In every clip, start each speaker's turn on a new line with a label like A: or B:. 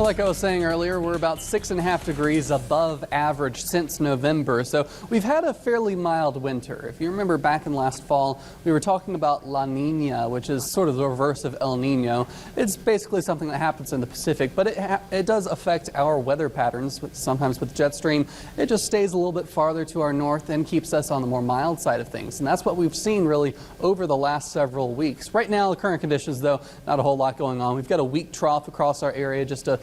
A: like I was saying earlier, we're about 6.5 degrees above average since November. So we've had a fairly mild winter. If you remember back in last fall, we were talking about La Nina, which is sort of the reverse of El Nino. It's basically something that happens in the Pacific, but it does affect our weather patterns. Sometimes with jet stream, it just stays a little bit farther to our north and keeps us on the more mild side of things. And that's what we've seen really over the last several weeks. Right now, the current conditions, though, not a whole lot going on. We've got a weak trough across our area, just a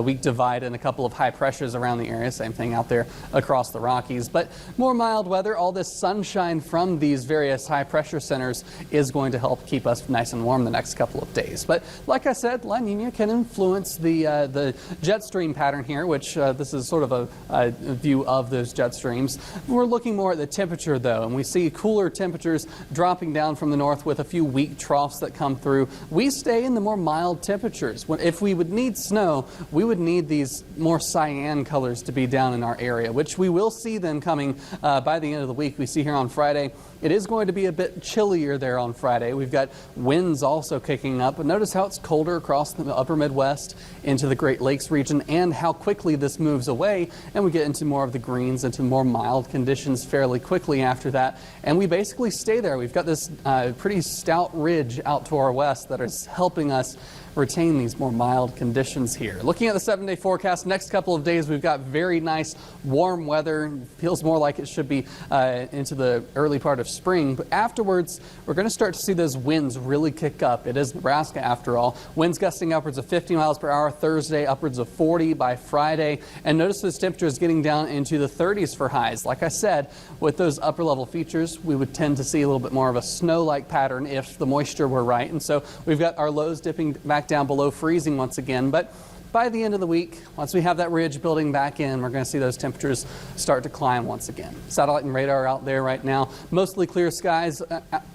A: weak divide and a couple of high pressures around the area. Same thing out there across the Rockies. But more mild weather, all this sunshine from these various high pressure centers is going to help keep us nice and warm the next couple of days. But like I said, La Nina can influence the jet stream pattern here, which this is sort of a view of those jet streams. We're looking more at the temperature, though, and we see cooler temperatures dropping down from the north with a few weak troughs that come through. We stay in the more mild temperatures. If we would need snow, we would need these more cyan colors to be down in our area, which we will see then coming by the end of the week. We see here on Friday, it is going to be a bit chillier there on Friday. We've got winds also kicking up, but notice how it's colder across the upper Midwest into the Great Lakes region and how quickly this moves away, and we get into more of the greens, into more mild conditions fairly quickly after that, and we basically stay there. We've got this pretty stout ridge out to our west that is helping us retain these more mild conditions here. Looking at the 7-day forecast, next couple of days we've got very nice warm weather. Feels more like it should be into the early part of spring, but afterwards we're going to start to see those winds really kick up. It is Nebraska after all. Winds gusting upwards of 50 miles per hour Thursday, upwards of 40 by Friday, and notice those temperatures getting down into the 30s for highs. Like I said, with those upper level features, we would tend to see a little bit more of a snow-like pattern if the moisture were right, and so we've got our lows dipping back down below freezing once again. But by the end of the week, once we have that ridge building back in, we're going to see those temperatures start to climb once again. Satellite and radar out there right now. Mostly clear skies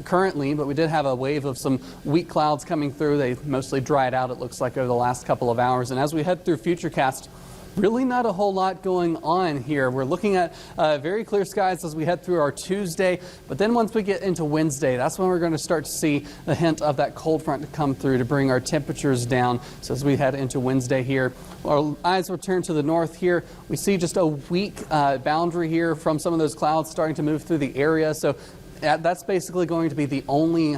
A: currently, but we did have a wave of some weak clouds coming through. They mostly dried out, it looks like, over the last couple of hours. And as we head through Futurecast, really not a whole lot going on here. We're looking at very clear skies as we head through our Tuesday, but then once we get into Wednesday, that's when we're going to start to see the hint of that cold front to come through to bring our temperatures down. So as we head into Wednesday here, our eyes will turn to the north here. We see just a weak boundary here from some of those clouds starting to move through the area. So that's basically going to be the only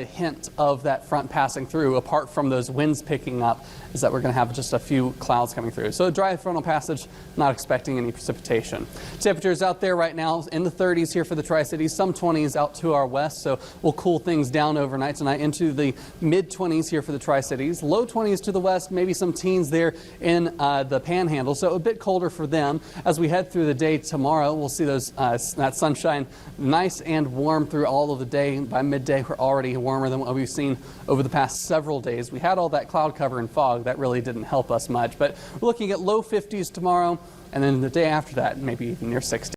A: hint of that front passing through, apart from those winds picking up, is that we're going to have just a few clouds coming through. So a dry frontal passage, not expecting any precipitation. Temperatures out there right now in the 30s here for the Tri-Cities, some 20s out to our west, so we'll cool things down overnight tonight into the mid-20s here for the Tri-Cities. Low 20s to the west, maybe some teens there in the Panhandle, so a bit colder for them. As we head through the day tomorrow, we'll see those that sunshine nice and warm through all of the day. By midday, we're already warmer than what we've seen over the past several days. We had all that cloud cover and fog. That really didn't help us much. But we're looking at low 50s tomorrow, and then the day after that, maybe even near 60.